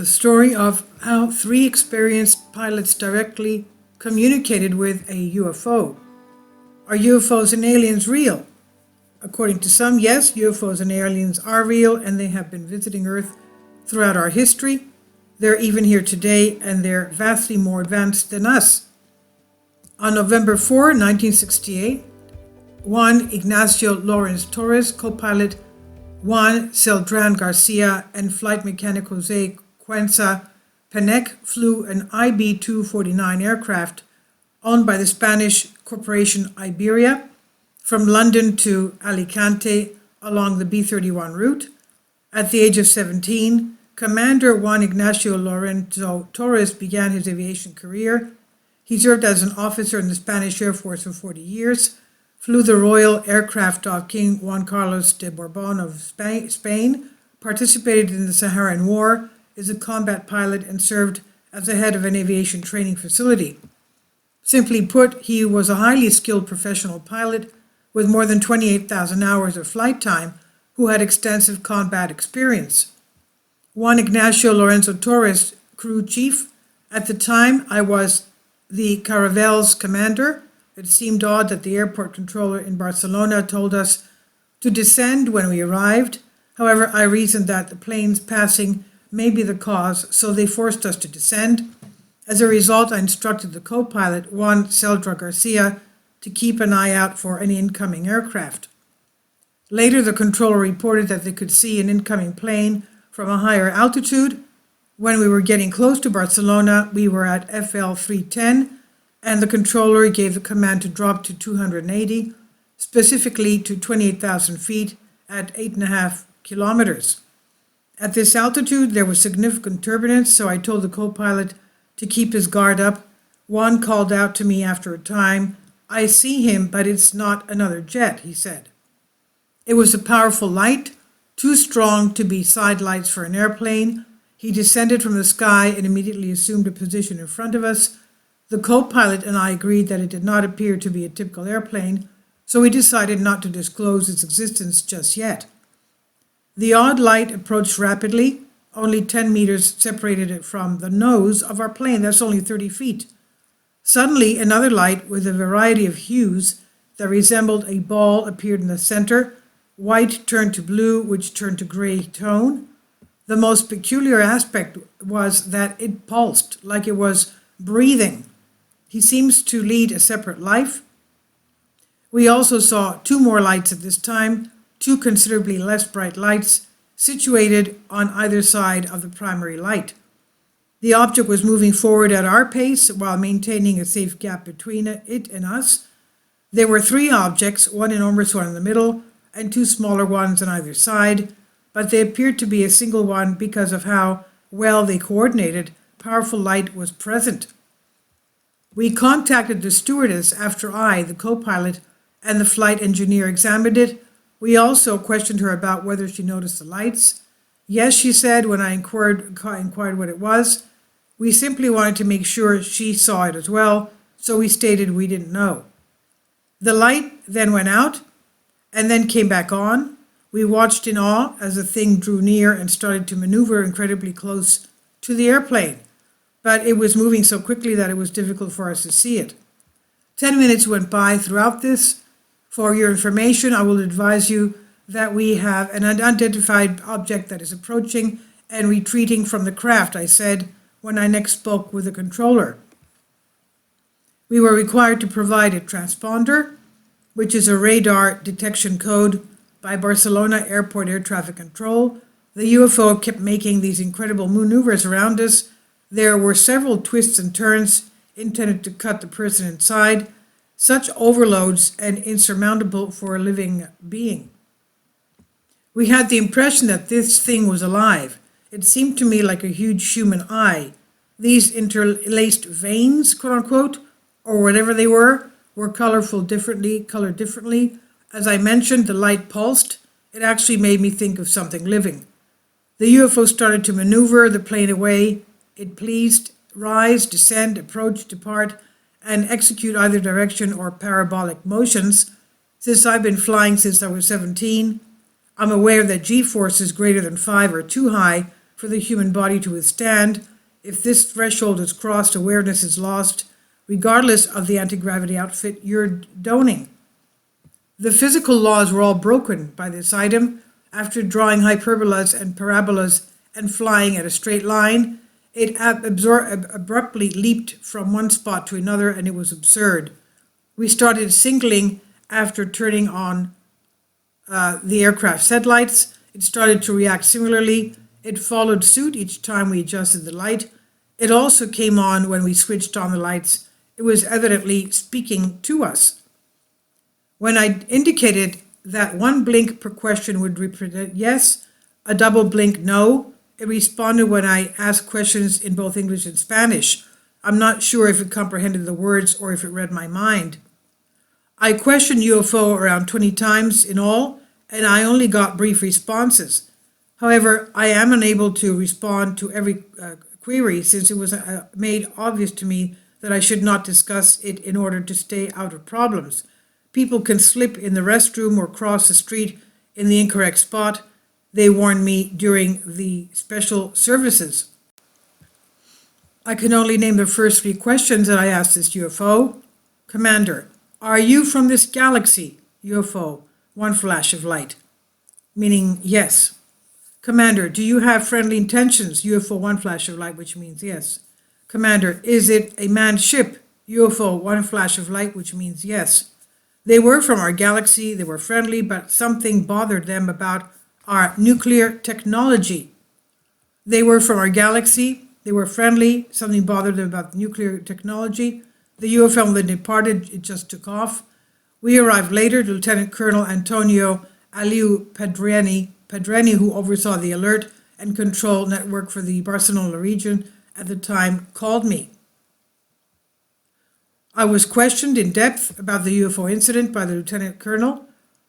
the story of how three experienced pilots directly communicated with a UFO. Are UFOs and aliens real? According to some, yes, UFOs and aliens are real, and they have been visiting Earth throughout our history. They're even here today, and they're vastly more advanced than us. On November 4, 1968, Juan Ignacio Lawrence Torres, co-pilot Juan Celdran Garcia, and flight mechanic Jose Cuenca Penec flew an IB-249 aircraft owned by the Spanish corporation Iberia from London to Alicante along the B-31 route. At the age of 17, Commander Juan Ignacio Lorenzo Torres began his aviation career. He served as an officer in the Spanish Air Force for 40 years, flew the Royal Aircraft of King Juan Carlos de Borbon of Spain, participated in the Saharan War, is a combat pilot, and served as the head of an aviation training facility. Simply put, he was a highly skilled professional pilot with more than 28,000 hours of flight time who had extensive combat experience. Juan Ignacio Lorenzo Torres, crew chief. At the time, I was the Caravel's commander. It seemed odd that the airport controller in Barcelona told us to descend when we arrived. However, I reasoned that the planes passing may be the cause, so they forced us to descend. As a result, I instructed the co-pilot, Juan Celdran Garcia, to keep an eye out for any incoming aircraft. Later, the controller reported that they could see an incoming plane from a higher altitude. When we were getting close to Barcelona, we were at FL 310, and the controller gave the command to drop to 280, specifically to 28,000 feet at 8.5 kilometers. At this altitude, there was significant turbulence, so I told the co-pilot to keep his guard up. Juan called out to me after a time, "I see him, but it's not another jet," he said. It was a powerful light, too strong to be side lights for an airplane. He descended from the sky and immediately assumed a position in front of us. The co-pilot and I agreed that it did not appear to be a typical airplane, so we decided not to disclose its existence just yet. The odd light approached rapidly. Only 10 meters separated it from the nose of our plane. That's only 30 feet. Suddenly, another light with a variety of hues that resembled a ball appeared in the center. White turned to blue, which turned to gray tone. The most peculiar aspect was that it pulsed, like it was breathing. He seems to lead a separate life. We also saw two more lights at this time, two considerably less bright lights, situated on either side of the primary light. The object was moving forward at our pace while maintaining a safe gap between it and us. There were three objects, one enormous one in the middle, and two smaller ones on either side, but they appeared to be a single one because of how well they coordinated. Powerful light was present. We contacted the stewardess after I, the co-pilot, and the flight engineer examined it. We also questioned her about whether she noticed the lights. Yes, she said when I inquired what it was. We simply wanted to make sure she saw it as well, so we stated we didn't know. The light then went out and then came back on. We watched in awe as the thing drew near and started to maneuver incredibly close to the airplane, but it was moving so quickly that it was difficult for us to see it. 10 minutes went by throughout this. For your information, I will advise you that we have an unidentified object that is approaching and retreating from the craft, I said when I next spoke with the controller. We were required to provide a transponder, which is a radar detection code by Barcelona Airport Air Traffic Control. The UFO kept making these incredible maneuvers around us. There were several twists and turns intended to cut the person inside. Such overloads and insurmountable for a living being. We had the impression that this thing was alive. It seemed to me like a huge human eye. These interlaced veins, quote unquote, or whatever they were colored differently. As I mentioned, the light pulsed. It actually made me think of something living. The UFO started to maneuver the plane away. It pleased, rise, descend, approach, depart, and execute either direction or parabolic motions. Since I've been flying since I was 17, I'm aware that G-forces greater than 5 are too high for the human body to withstand. If this threshold is crossed, awareness is lost. Regardless of the anti-gravity outfit you're donning. The physical laws were all broken by this item. After drawing hyperbolas and parabolas and flying at a straight line, it abruptly leaped from one spot to another, and it was absurd. We started singling after turning on the aircraft's headlights. It started to react similarly. It followed suit each time we adjusted the light. It also came on when we switched on the lights. It was evidently speaking to us. When I indicated that one blink per question would represent yes, a double blink no, it responded when I asked questions in both English and Spanish. I'm not sure if it comprehended the words or if it read my mind. I questioned UFO around 20 times in all, and I only got brief responses. However, I am unable to respond to every query since it was made obvious to me that I should not discuss it in order to stay out of problems. People can slip in the restroom or cross the street in the incorrect spot. They warned me during the special services. I can only name the first 3 questions that I asked this UFO. Commander, are you from this galaxy? UFO, one flash of light. Meaning yes. Commander, do you have friendly intentions? UFO, one flash of light, which means yes. Commander, is it a manned ship? UFO, one flash of light, which means yes. They were from our galaxy, they were friendly, but something bothered them about our nuclear technology. They were from our galaxy, they were friendly, something bothered them about the nuclear technology. The UFO then departed, it just took off. We arrived later. Lieutenant Colonel Antonio Aliu Pedreni, who oversaw the alert and control network for the Barcelona region at the time, called me. I was questioned in depth about the UFO incident by the Lieutenant Colonel.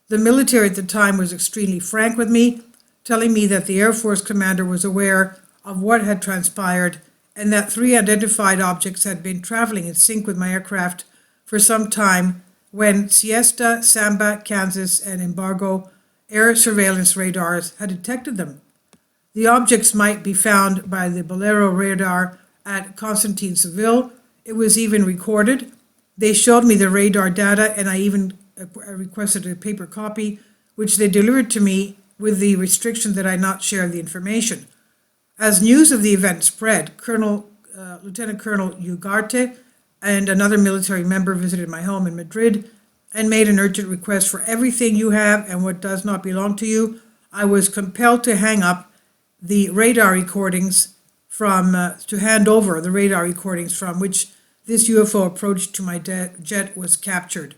The military at the time was extremely frank with me, telling me that the Air Force commander was aware of what had transpired and that 3 identified objects had been traveling in sync with my aircraft for some time when Siesta, Samba, Kansas, and Embargo air surveillance radars had detected them. The objects might be found by the Bolero radar at Constantine Seville. It was even recorded. They showed me the radar data, and I even requested a paper copy, which they delivered to me with the restriction that I not share the information. As news of the event spread, Lieutenant Colonel Ugarte and another military member visited my home in Madrid and made an urgent request for everything you have and what does not belong to you. I was compelled to hang up the radar recordings to hand over the radar recordings from which this UFO approach to my jet was captured.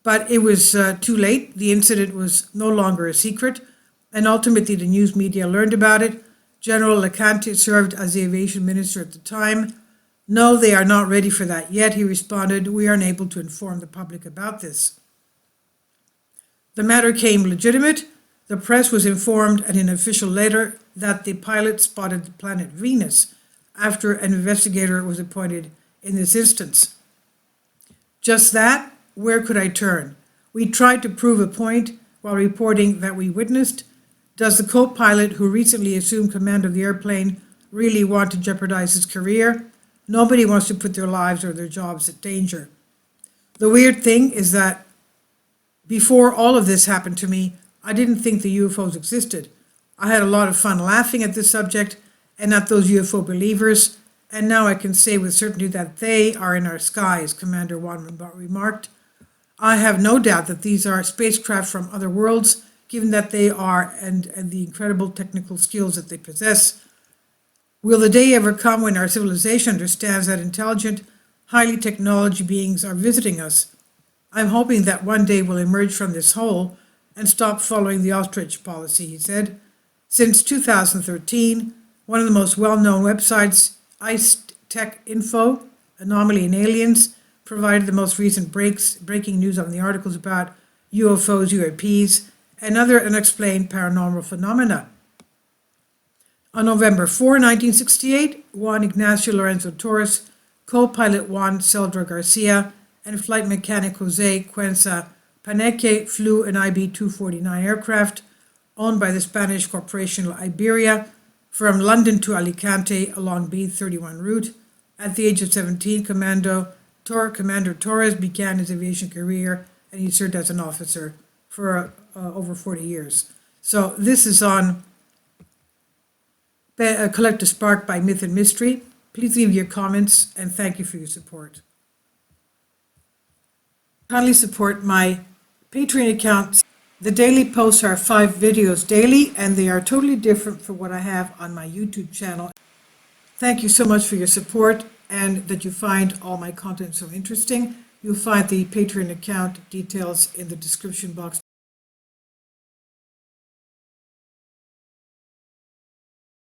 But it was too late. The incident was no longer a secret, and ultimately the news media learned about it. General Lecante served as the aviation minister at the time. No, they are not ready for that yet, he responded. We are unable to inform the public about this. The matter came legitimate. The press was informed in an official letter that the pilot spotted the planet Venus after an investigator was appointed in this instance. Just that, where could I turn? We tried to prove a point while reporting that we witnessed. Does the co-pilot who recently assumed command of the airplane really want to jeopardize his career? Nobody wants to put their lives or their jobs at danger. The weird thing is that before all of this happened to me, I didn't think the UFOs existed. I had a lot of fun laughing at this subject and at those UFO believers, and now I can say with certainty that they are in our skies, Commander Juan remarked. I have no doubt that these are spacecraft from other worlds, given that they are and the incredible technical skills that they possess. Will the day ever come when our civilization understands that intelligent, highly technology beings are visiting us? I'm hoping that one day we'll emerge from this hole and stop following the ostrich policy, he said. Since 2013, one of the most well-known websites, Ice Tech Info, Anomaly and Aliens, provided the most recent breaking news on the articles about UFOs, UAPs, and other unexplained paranormal phenomena. On November 4, 1968, Juan Ignacio Lorenzo Torres, co-pilot Juan Celdra Garcia, and flight mechanic Jose Cuenca Paneque flew an IB-249 aircraft owned by the Spanish corporation Iberia from London to Alicante along B31 route. At the age of 17, Commander Torres began his aviation career, and he served as an officer for over 40 years. So this is on Collective Spark by Myth and Mystery. Please leave your comments, and thank you for your support. Kindly support my Patreon account. The daily posts are 5 videos daily, and they are totally different from what I have on my YouTube channel. Thank you so much for your support and that you find all my content so interesting. You'll find the Patreon account details in the description box